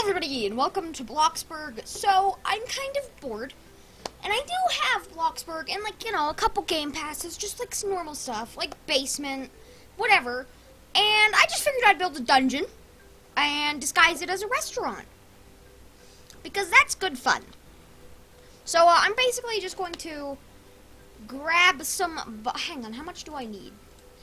everybody, and welcome to Bloxburg. So, I'm kind of bored, and I do have Bloxburg and, a couple game passes, just like some normal stuff, like basement, whatever. And I just figured I'd build a dungeon and disguise it as a restaurant, because that's good fun. So, I'm basically just going to grab some, hang on, how much do I need?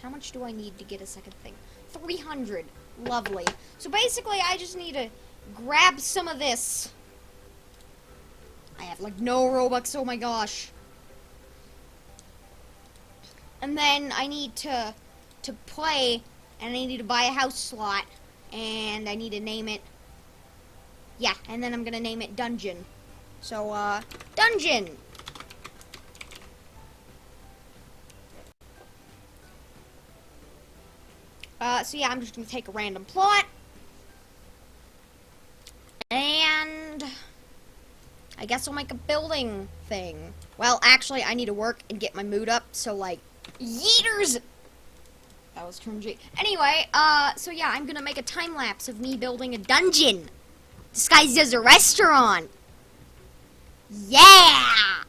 How much do I need to get a second thing? 300. Lovely. So basically, I just need to grab some of this. I have no Robux, oh my gosh. And then I need to play, and I need to buy a house slot, and I need to name it. Yeah, and then I'm gonna name it Dungeon. So, Dungeon! So yeah, I'm just gonna take a random plot. And I guess I'll make a building thing. Well, actually, I need to work and get my mood up, so yeeters! That was turn G. Anyway, so yeah, I'm gonna make a time lapse of me building a dungeon disguised as a restaurant. Yeah!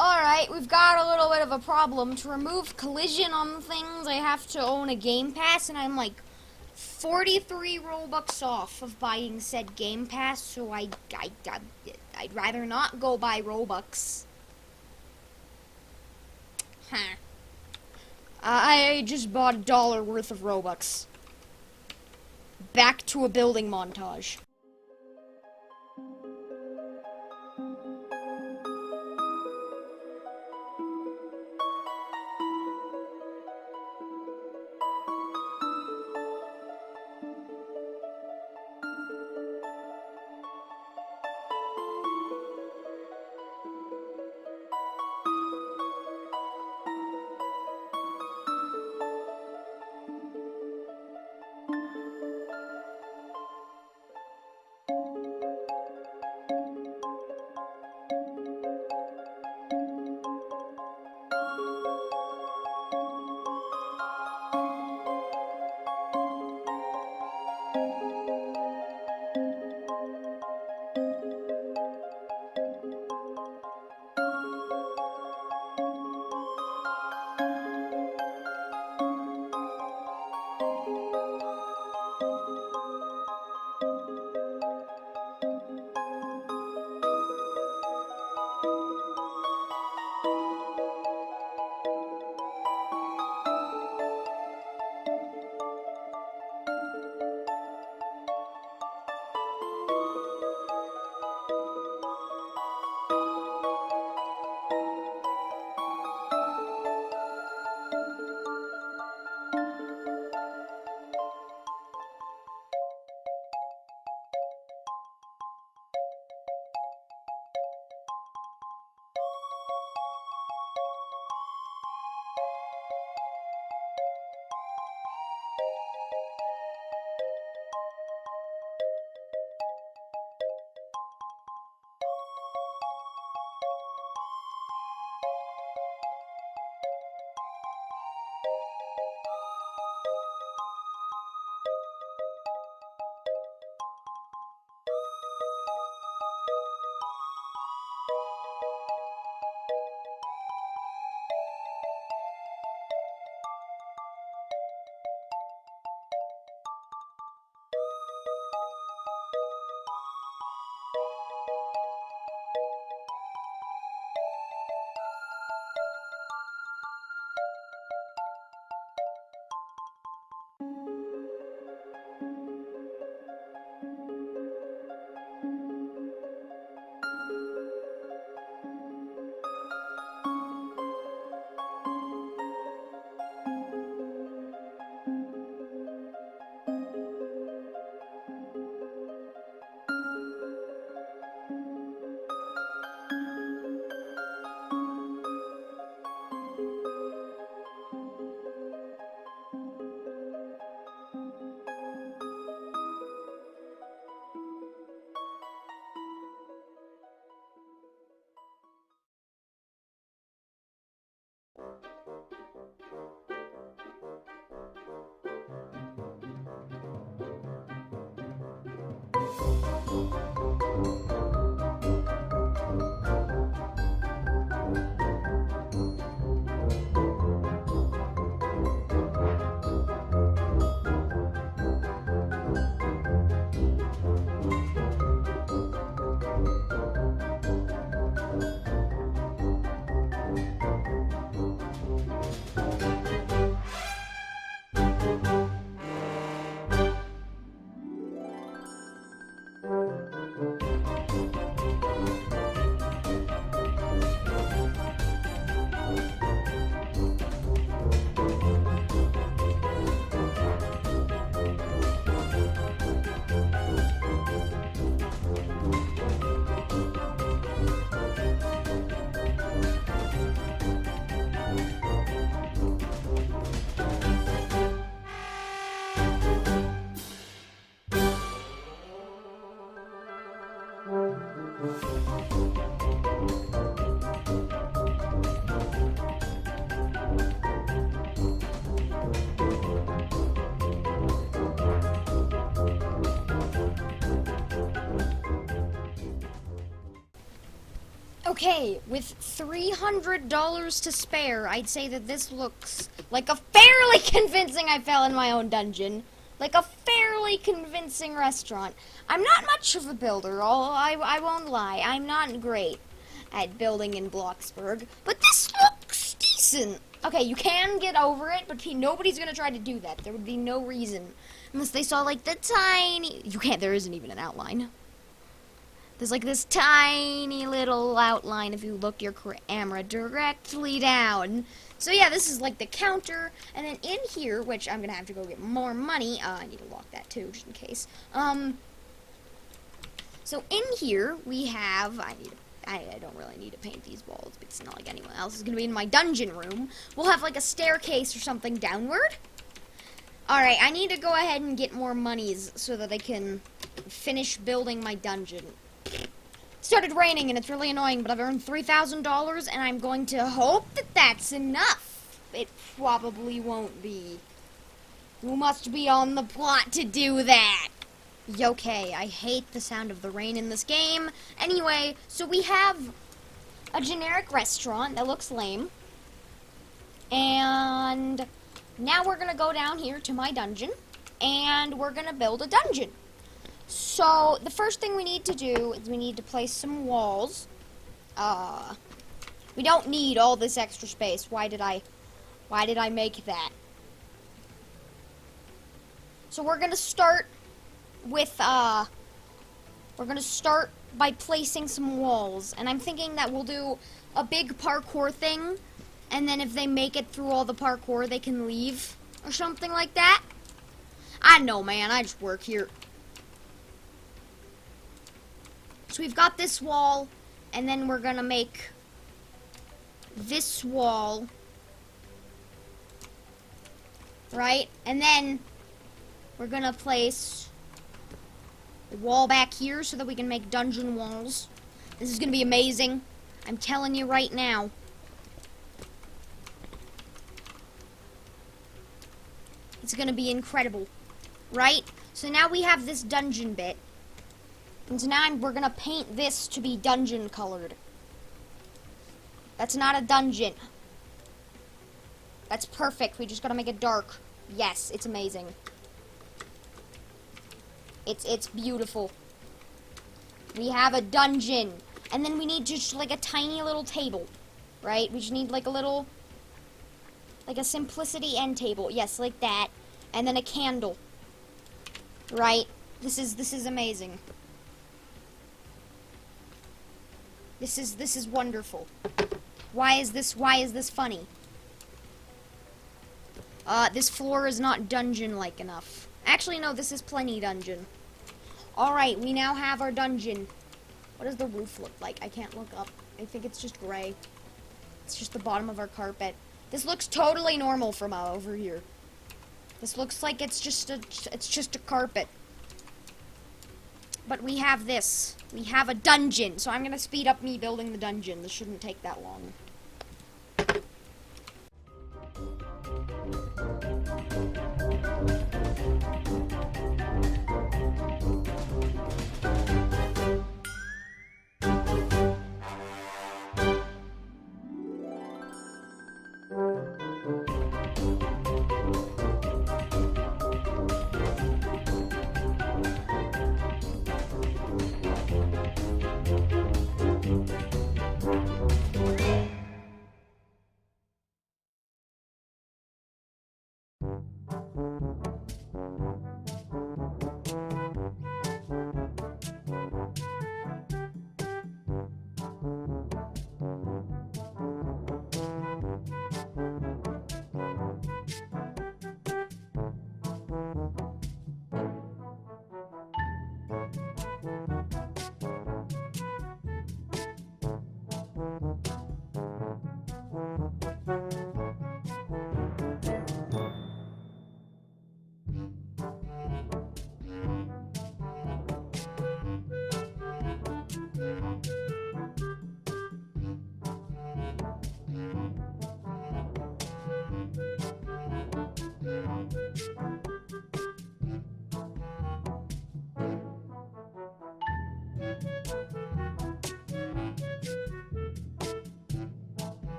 Alright, we've got a little bit of a problem. To remove collision on things, I have to own a game pass, and I'm 43 Robux off of buying said game pass, so I'd rather not go buy Robux. Huh. I just bought $1 worth of Robux. Back to a building montage. Okay, with $300 to spare, I'd say that this looks like a fairly convincing I fell in my own dungeon. Like a fairly convincing restaurant. I'm not much of a builder, I won't lie. I'm not great at building in Bloxburg, but this looks decent. Okay, you can get over it, but nobody's gonna try to do that. There would be no reason. Unless they saw, like, the tiny... You can't, there isn't even an outline. There's like this tiny little outline if you look your camera directly down. So yeah, this is like the counter, and then in here, which I'm gonna have to go get more money. I need to lock that too, just in case. So in here we have. I don't really need to paint these walls, but it's not like anyone else is gonna be in my dungeon room. We'll have like a staircase or something downward. All right, I need to go ahead and get more monies so that I can finish building my dungeon. It started raining and it's really annoying, but I've earned $3,000 and I'm going to hope that that's enough. It probably won't be. You must be on the plot to do that. Okay, I hate the sound of the rain in this game. Anyway, so we have a generic restaurant that looks lame. And now we're going to go down here to my dungeon and we're going to build a dungeon. So, the first thing we need to do is we need to place some walls. We don't need all this extra space. Why did I make that? So we're gonna start with, we're gonna start by placing some walls. And I'm thinking that we'll do a big parkour thing. And then if they make it through all the parkour, they can leave. Or something like that. I don't know, man. I just work here. So we've got this wall, and then we're gonna make this wall, right? And then we're gonna place a wall back here so that we can make dungeon walls. This is gonna be amazing. I'm telling you right now. It's gonna be incredible, right? So now we have this dungeon bit. And so now we're gonna paint this to be dungeon colored. That's not a dungeon. That's perfect. We just gotta make it dark. Yes, it's amazing. It's beautiful. We have a dungeon. And then we need just like a tiny little table. Right? We just need like a little, like a simplicity end table. Yes, like that. And then a candle. Right? This is amazing. This is wonderful. Why is this funny? This floor is not dungeon-like enough. Actually, no, this is plenty dungeon. Alright, we now have our dungeon. What does the roof look like? I can't look up. I think it's just gray. It's just the bottom of our carpet. This looks totally normal from over here. This looks like it's just a carpet. But we have this. We have a dungeon. So I'm going to speed up me building the dungeon. This shouldn't take that long.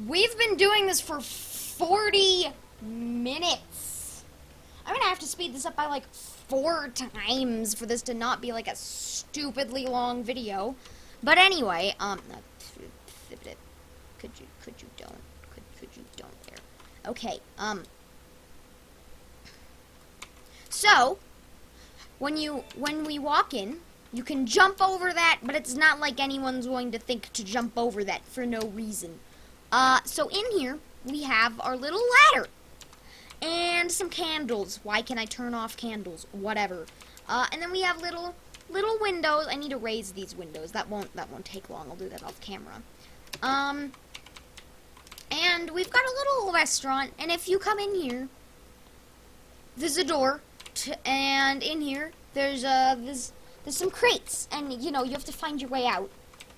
We've been doing this for 40 minutes. I'm gonna have to speed this up by like 4 times for this to not be like a stupidly long video. But anyway, could you don't there. Okay, so when we walk in, you can jump over that, but it's not like anyone's going to think to jump over that for no reason. So in here, we have our little ladder. And some candles. Why can I turn off candles? Whatever. And then we have little windows. I need to raise these windows. That won't take long. I'll do that off camera. And we've got a little restaurant. And if you come in here, there's a door. And in here, there's some crates. And, you know, you have to find your way out.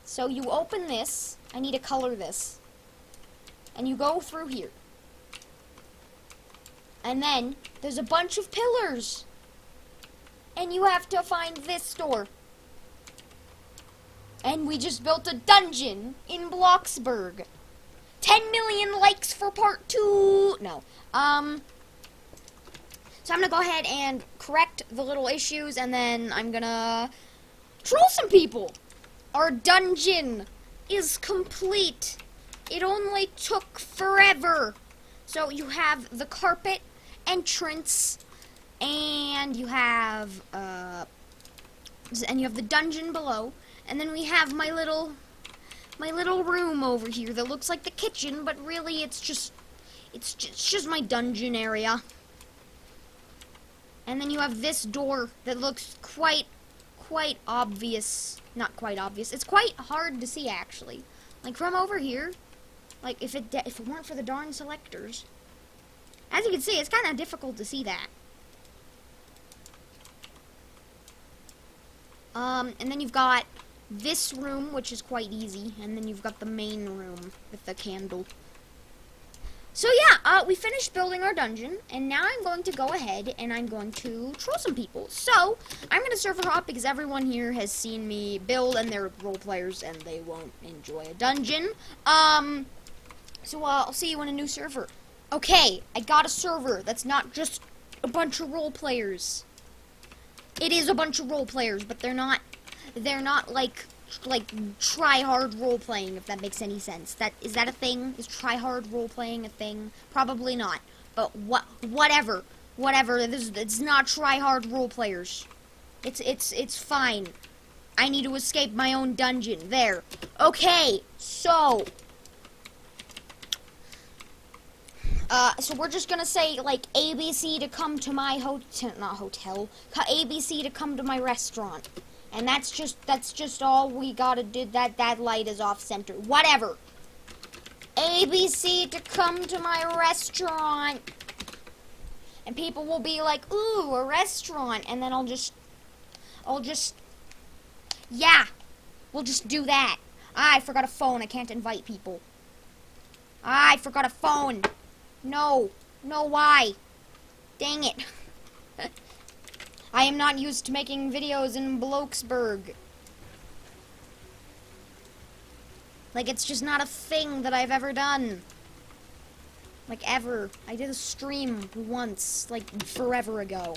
So you open this. I need to color this. And you go through here. And then there's a bunch of pillars. And you have to find this door. And we just built a dungeon in Bloxburg. 10 million likes for part 2. No. So I'm going to go ahead and correct the little issues, and then I'm going to troll some people. Our dungeon is complete. It only took forever. So you have the carpet entrance, and you have the dungeon below, and then we have my little room over here that looks like the kitchen, but really it's just my dungeon area. And then you have this door that looks quite obvious. Not quite obvious. It's quite hard to see, actually. Like from over here, like if it weren't for the darn selectors. As you can see, it's kind of difficult to see that. And then you've got this room, which is quite easy, and then you've got the main room with the candle. So yeah, we finished building our dungeon, and now I'm going to go ahead and I'm going to troll some people. So, I'm going to server hop because everyone here has seen me build, and they're role players, and they won't enjoy a dungeon. So I'll see you in a new server. Okay, I got a server that's not just a bunch of role players. It is a bunch of role players, but they're not like try hard role playing, if that makes any sense. Is that a thing? Is try hard role playing a thing? Probably not. But whatever. It's not try hard role players. It's fine. I need to escape my own dungeon. There. Okay. So we're just gonna say, like, ABC to come to my ABC to come to my restaurant. And that's just all we gotta do. That light is off center. Whatever. ABC to come to my restaurant. And people will be like, ooh, a restaurant. And then I'll just, yeah, we'll just do that. I forgot a phone. I can't invite people. I forgot a phone. No, why? Dang it. I am not used to making videos in Bloxburg. Like, it's just not a thing that I've ever done. Like, ever. I did a stream once, like, forever ago.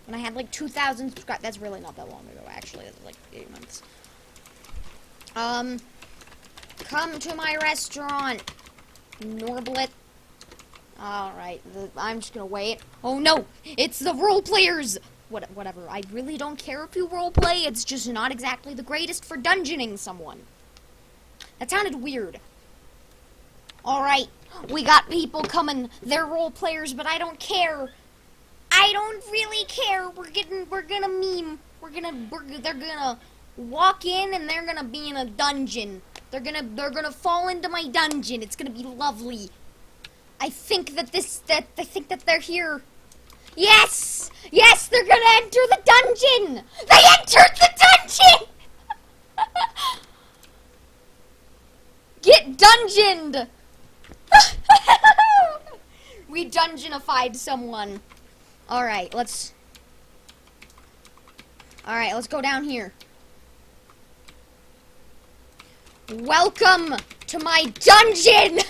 When I had, like, 2,000 subscribers. That's really not that long ago, actually. It was, like, 8 months. Come to my restaurant, Norblit. Alright, I'm just gonna wait. Oh no! It's the role players! Whatever, I really don't care if you role play, it's just not exactly the greatest for dungeoning someone. That sounded weird. Alright, we got people coming. They're role players, but I don't care. I don't really care. We're gonna meme. They're gonna walk in and they're gonna be in a dungeon. They're gonna fall into my dungeon. It's gonna be lovely. I think that they're here. Yes! Yes, they're gonna enter the dungeon! They entered the dungeon! Get dungeoned! We dungeonified someone. Alright, let's go down here. Welcome to my dungeon!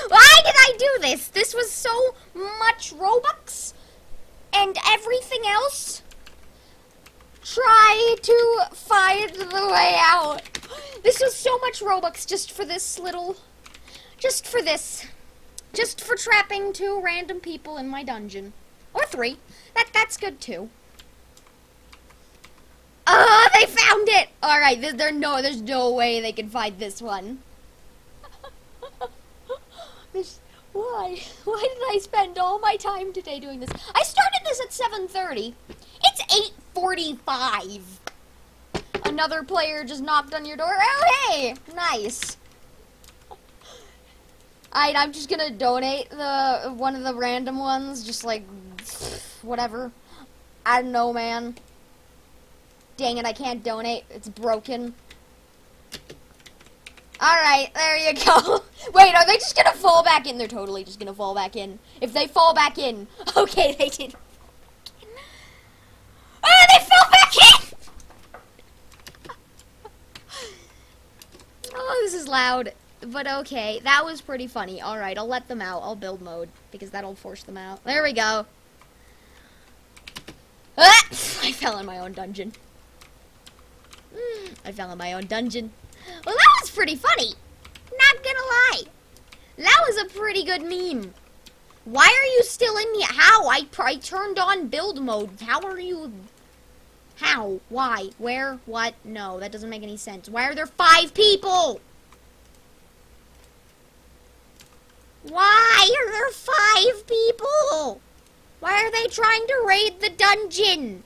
Why did I do this? This was so much Robux and everything else. Try to find the way out. This was so much Robux just for this little... Just for this. Just for trapping 2 random people in my dungeon. Or 3. That's good too. They found it! Alright, there's no way they can find this one. Why? Why did I spend all my time today doing this? I started this at 7:30. It's 8:45. Another player just knocked on your door. Oh, hey! Nice. I'm just gonna donate one of the random ones. Just like, whatever. I don't know, man. Dang it, I can't donate. It's broken. Alright, there you go. Wait, are they just gonna fall back in? They're totally just gonna fall back in. If they fall back in. Okay, they did. Oh, they fell back in! Oh, this is loud. But okay, that was pretty funny. Alright, I'll let them out. I'll build mode, because that'll force them out. There we go. Ah! I fell in my own dungeon. I fell in my own dungeon. Well, that was pretty funny. Not gonna lie. That was a pretty good meme. Why are you still in here? How? I turned on build mode. How are you? How? Why? Where? What? No, that doesn't make any sense. Why are there 5 people? Why are there 5 people? Why are they trying to raid the dungeon?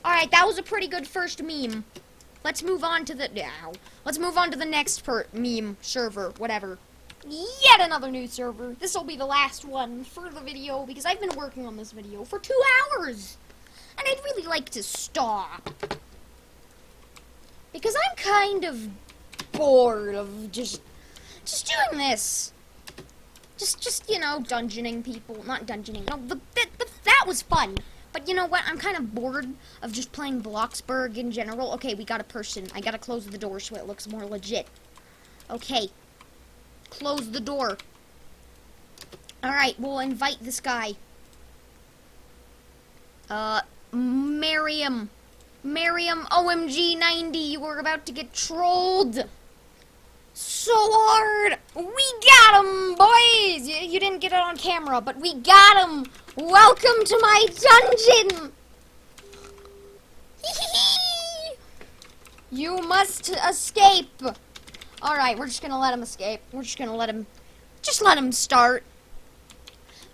Alright, that was a pretty good first meme. Let's move on to the... Let's move on to the next meme server, whatever. Yet another new server. This will be the last one for the video, because I've been working on this video for 2 hours. And I'd really like to stop. Because I'm kind of bored of just doing this. Just, you know, dungeoning people. Not dungeoning. No, that was fun. But you know what? I'm kind of bored of just playing Bloxburg in general. Okay, we got a person. I gotta close the door so it looks more legit. Okay. Close the door. Alright, we'll invite this guy. Miriam, OMG 90, you were about to get trolled so hard. We got him, boys. You didn't get it on camera, but we got him. Welcome to my dungeon. You must escape. All right, we're just gonna let him escape. We're just gonna let him start.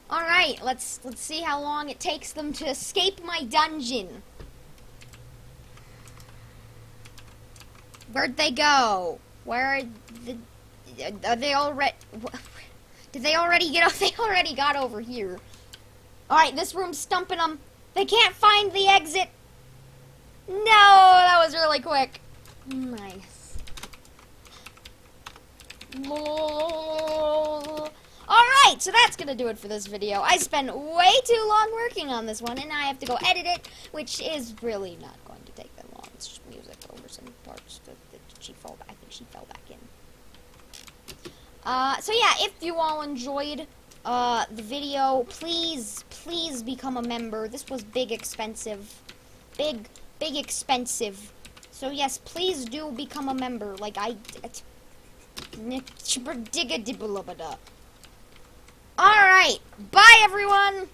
All right, let's see how long it takes them to escape my dungeon. Where'd they go? Are they already? Did they already get off? They already got over here. All right, this room's stumping them. They can't find the exit. No, that was really quick. Nice. Alright, so that's gonna do it for this video. I spent way too long working on this one, and now I have to go edit it, which is really not going to take that long. It's just music over some parts that I think she fell back in. So yeah, if you all enjoyed the video, please become a member. This was big expensive. Big expensive. So yes, please do become a member, like I did. Alright, bye everyone!